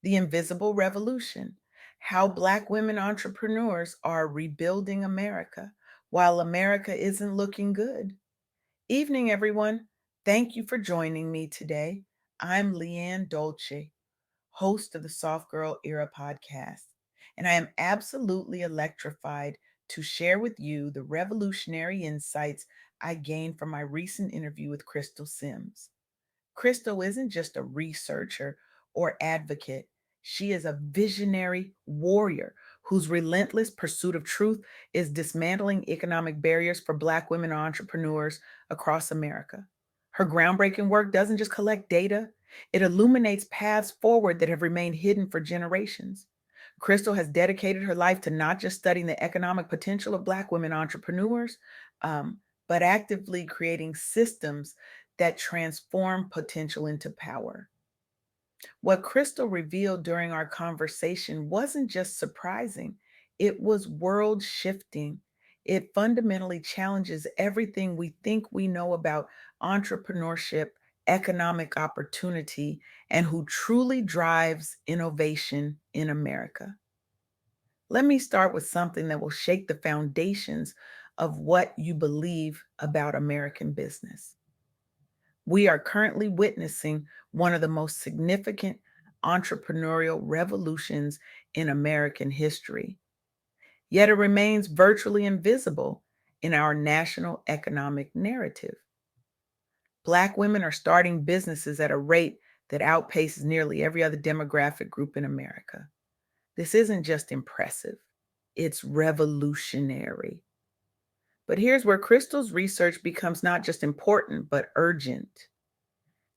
The Invisible Revolution: How Black Women Entrepreneurs Are Rebuilding America While America Isn't Looking Good. Evening, everyone. Thank you for joining me today. I'm LeAnne Dolce, host of the Soft Girl Era podcast, and I am absolutely electrified to share with you the revolutionary insights I gained from my recent interview with Crystal Sims. Crystal isn't just a researcher or advocate. She is a visionary warrior whose relentless pursuit of truth is dismantling economic barriers for Black women entrepreneurs across America. Her groundbreaking work doesn't just collect data, it illuminates paths forward that have remained hidden for generations. Crystal has dedicated her life to not just studying the economic potential of Black women entrepreneurs, but actively creating systems that transform potential into power. What Crystal revealed during our conversation wasn't just surprising, it was world shifting. It fundamentally challenges everything we think we know about entrepreneurship, economic opportunity, and who truly drives innovation in America. Let me start with something that will shake the foundations of what you believe about American business. We are currently witnessing one of the most significant entrepreneurial revolutions in American history, yet it remains virtually invisible in our national economic narrative. Black women are starting businesses at a rate that outpaces nearly every other demographic group in America. This isn't just impressive, it's revolutionary. But here's where Crystal's research becomes not just important, but urgent.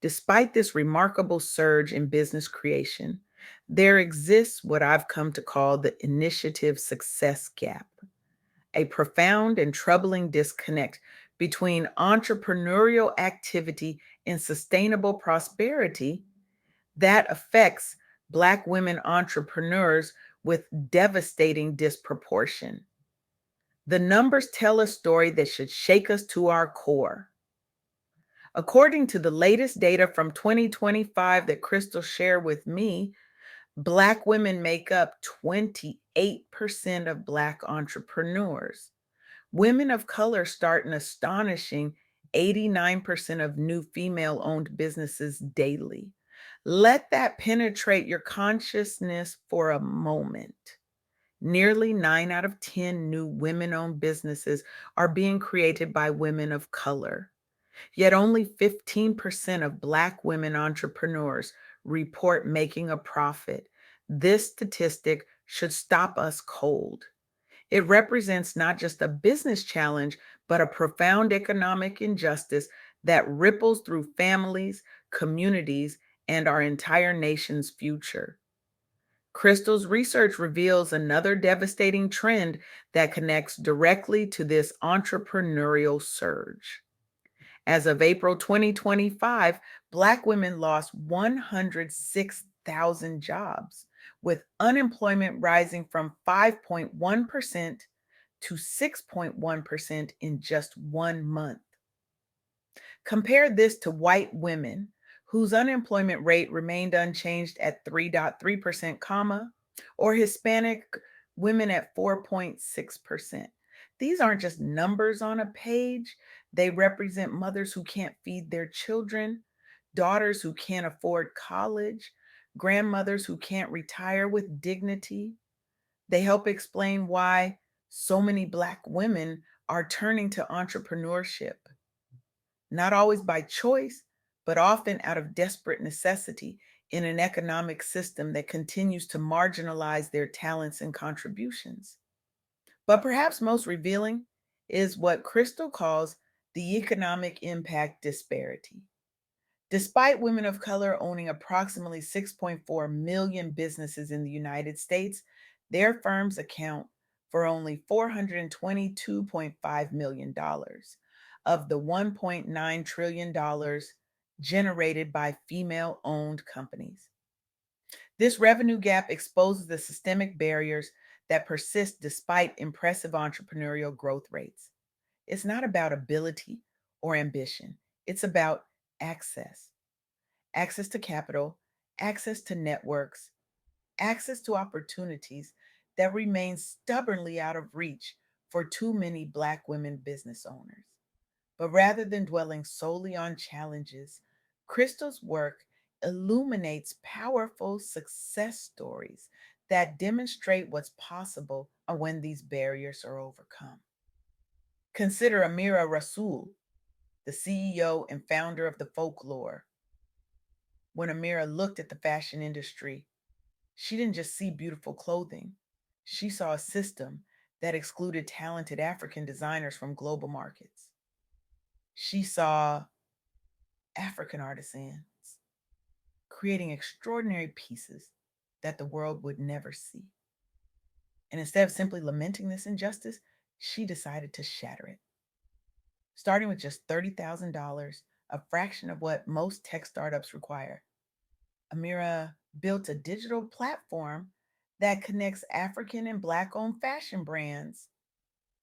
Despite this remarkable surge in business creation, there exists what I've come to call the initiative success gap, a profound and troubling disconnect between entrepreneurial activity and sustainable prosperity that affects Black women entrepreneurs with devastating disproportion. The numbers tell a story that should shake us to our core. According to the latest data from 2025 that Crystal shared with me, Black women make up 28% of Black entrepreneurs. Women of color start an astonishing 89% of new female owned businesses daily. Let that penetrate your consciousness for a moment. Nearly 9 out of 10 new women owned businesses are being created by women of color. Yet only 15% of Black women entrepreneurs report making a profit. This statistic should stop us cold. It represents not just a business challenge, but a profound economic injustice that ripples through families, communities, and our entire nation's future. Crystal's research reveals another devastating trend that connects directly to this entrepreneurial surge. As of April 2025, Black women lost 106,000 jobs, with unemployment rising from 5.1% to 6.1% in just 1 month. Compare this to white women, whose unemployment rate remained unchanged at 3.3%, or Hispanic women at 4.6%. These aren't just numbers on a page, they represent mothers who can't feed their children, daughters who can't afford college, grandmothers who can't retire with dignity. They help explain why so many Black women are turning to entrepreneurship, not always by choice, but often out of desperate necessity in an economic system that continues to marginalize their talents and contributions. But perhaps most revealing is what Crystal calls the economic impact disparity. Despite women of color owning approximately 6.4 million businesses in the United States, their firms account for only $422.5 million dollars of the $1.9 trillion dollars generated by female owned companies. This revenue gap exposes the systemic barriers that persist despite impressive entrepreneurial growth rates. It's not about ability or ambition, it's about access. Access to capital, access to networks, access to opportunities that remain stubbornly out of reach for too many Black women business owners. But rather than dwelling solely on challenges, Crystal's work illuminates powerful success stories that demonstrate what's possible when these barriers are overcome. Consider Amira Rasul, the CEO and founder of the Folklore. When Amira looked at the fashion industry, she didn't just see beautiful clothing, she saw a system that excluded talented African designers from global markets. She saw African artisans creating extraordinary pieces that the world would never see. And instead of simply lamenting this injustice, she decided to shatter it. Starting with just $30,000, a fraction of what most tech startups require, Amira built a digital platform that connects African and Black owned fashion brands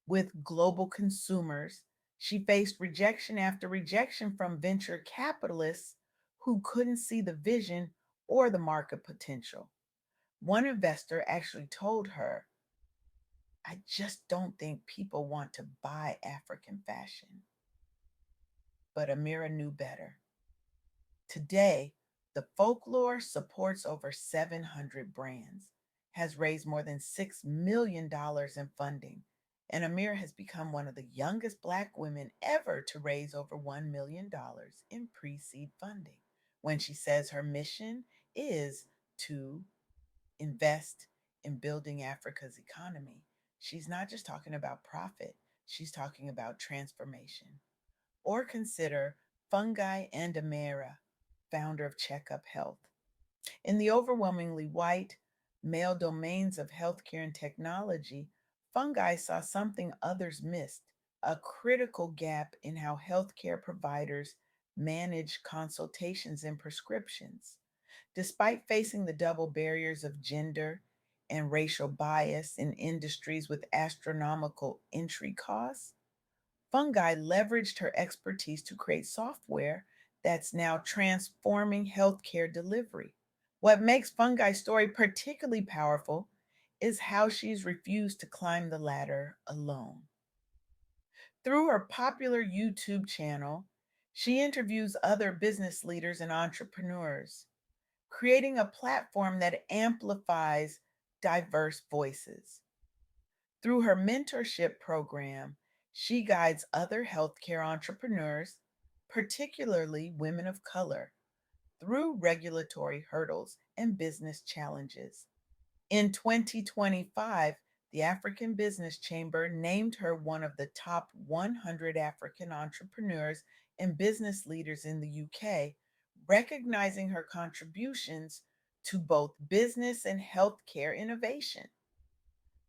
with global consumers. She faced rejection after rejection from venture capitalists who couldn't see the vision or the market potential. One investor actually told her, "I just don't think people want to buy African fashion." But Amira knew better. Today, the Folklore supports over 700 brands, has raised more than $6 million in funding, and Amira has become one of the youngest Black women ever to raise over $1 million in pre seed funding. When she says her mission is to invest in building Africa's economy, she's not just talking about profit, she's talking about transformation. Or consider Fungi and Amira, founder of Checkup Health. In the overwhelmingly white, male domains of healthcare and technology, Fungi saw something others missed, a critical gap in how healthcare providers manage consultations and prescriptions. Despite facing the double barriers of gender and racial bias in industries with astronomical entry costs, Fungi leveraged her expertise to create software that's now transforming healthcare delivery. What makes Fungi's story particularly powerful is how she's refused to climb the ladder alone. Through her popular YouTube channel, she interviews other business leaders and entrepreneurs, creating a platform that amplifies diverse voices. Through her mentorship program, she guides other healthcare entrepreneurs, particularly women of color, through regulatory hurdles and business challenges. In 2025, the African Business Chamber named her one of the top 100 African entrepreneurs and business leaders in the UK, recognizing her contributions to both business and healthcare innovation.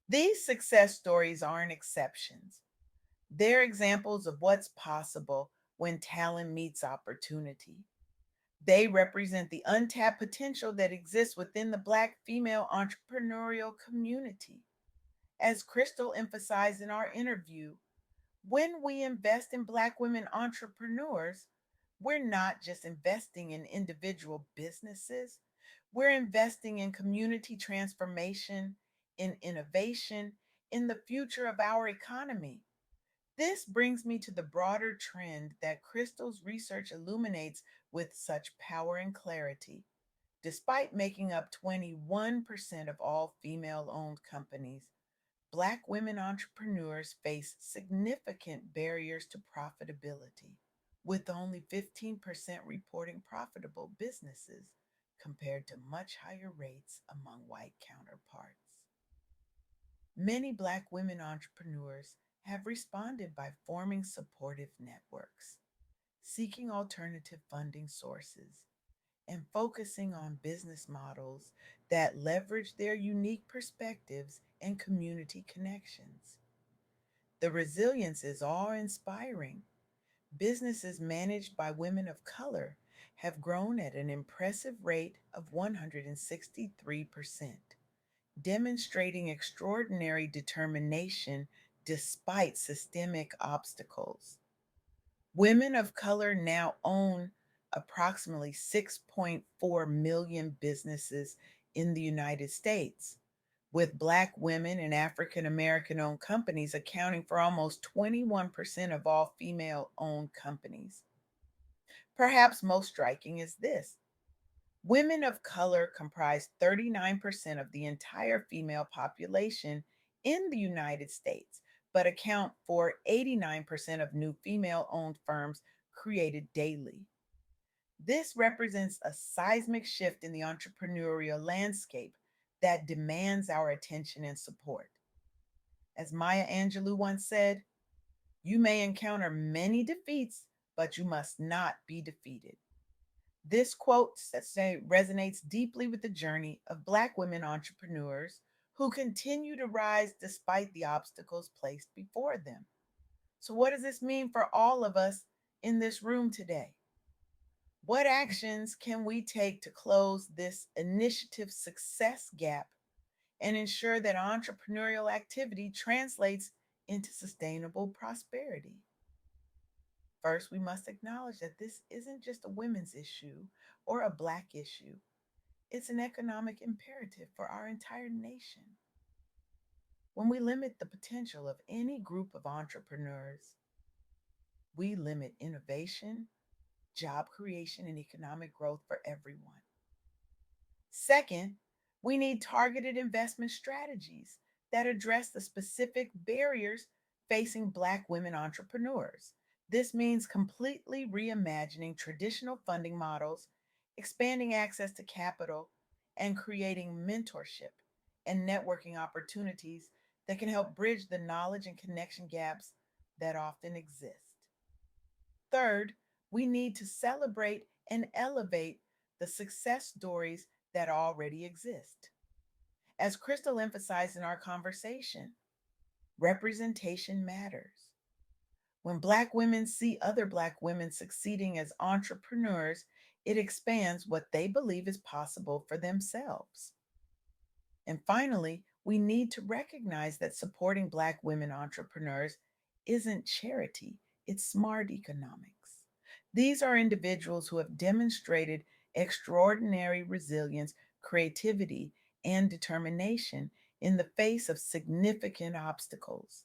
These success stories aren't exceptions. They're examples of what's possible when talent meets opportunity. They represent the untapped potential that exists within the Black female entrepreneurial community. As Crystal emphasized in our interview, when we invest in Black women entrepreneurs, we're not just investing in individual businesses, we're investing in community transformation, in innovation, in the future of our economy. This brings me to the broader trend that Crystal's research illuminates with such power and clarity. Despite making up 21% of all female owned companies, Black women entrepreneurs face significant barriers to profitability, with only 15% reporting profitable businesses compared to much higher rates among white counterparts. Many Black women entrepreneurs have responded by forming supportive networks, seeking alternative funding sources, and focusing on business models that leverage their unique perspectives and community connections. The resilience is awe inspiring. Businesses managed by women of color have grown at an impressive rate of 163%, demonstrating extraordinary determination despite systemic obstacles. Women of color now own approximately 6.4 million businesses in the United States, with Black women and African American owned companies accounting for almost 21% of all female owned companies. Perhaps most striking is this: women of color comprise 39% of the entire female population in the United States, but account for 89% of new female owned firms created daily. This represents a seismic shift in the entrepreneurial landscape that demands our attention and support. As Maya Angelou once said, you may encounter many defeats, but you must not be defeated. This quote resonates deeply with the journey of Black women entrepreneurs who continue to rise despite the obstacles placed before them. So, what does this mean for all of us in this room today? What actions can we take to close this initiative success gap and ensure that entrepreneurial activity translates into sustainable prosperity? First, we must acknowledge that this isn't just a women's issue or a Black issue, it's an economic imperative for our entire nation. When we limit the potential of any group of entrepreneurs, we limit innovation, job creation, and economic growth for everyone. Second, we need targeted investment strategies that address the specific barriers facing Black women entrepreneurs. This means completely reimagining traditional funding models, expanding access to capital, and creating mentorship and networking opportunities that can help bridge the knowledge and connection gaps that often exist. Third, we need to celebrate and elevate the success stories that already exist. As Crystal emphasized in our conversation, representation matters. When Black women see other Black women succeeding as entrepreneurs, it expands what they believe is possible for themselves. And finally, we need to recognize that supporting Black women entrepreneurs isn't charity, it's smart economics. These are individuals who have demonstrated extraordinary resilience, creativity, and determination in the face of significant obstacles.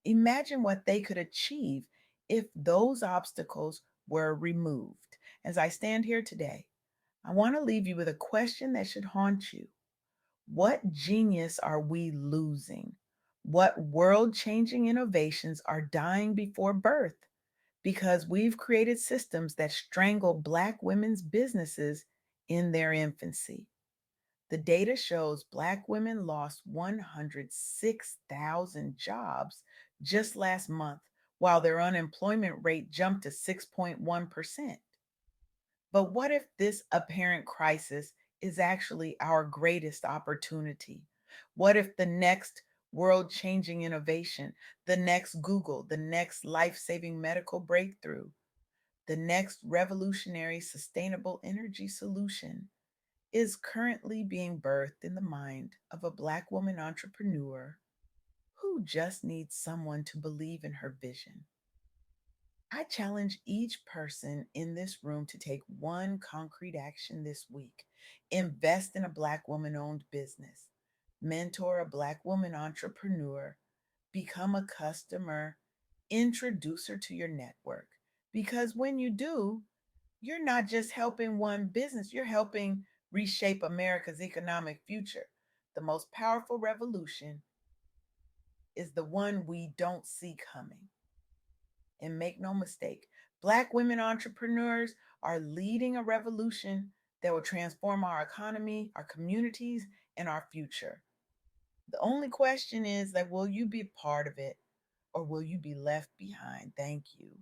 Imagine what they could achieve if those obstacles were removed. As I stand here today, I want to leave you with a question that should haunt you. What genius are we losing? What world changing innovations are dying before birth because we've created systems that strangle Black women's businesses in their infancy? The data shows Black women lost 106,000 jobs just last month, while their unemployment rate jumped to 6.1%. But what if this apparent crisis is actually our greatest opportunity? What if the next world changing innovation, the next Google, the next life saving medical breakthrough, the next revolutionary sustainable energy solution is currently being birthed in the mind of a Black woman entrepreneur who just needs someone to believe in her vision? I challenge each person in this room to take one concrete action this week. Invest in a Black woman owned business, mentor a Black woman entrepreneur, become a customer, introduce her to your network. Because when you do, you're not just helping one business, you're helping reshape America's economic future. The most powerful revolution is the one we don't see coming. And make no mistake, Black women entrepreneurs are leading a revolution that will transform our economy, our communities, and our future. The only question is that will you be part of it or will you be left behind? Thank you.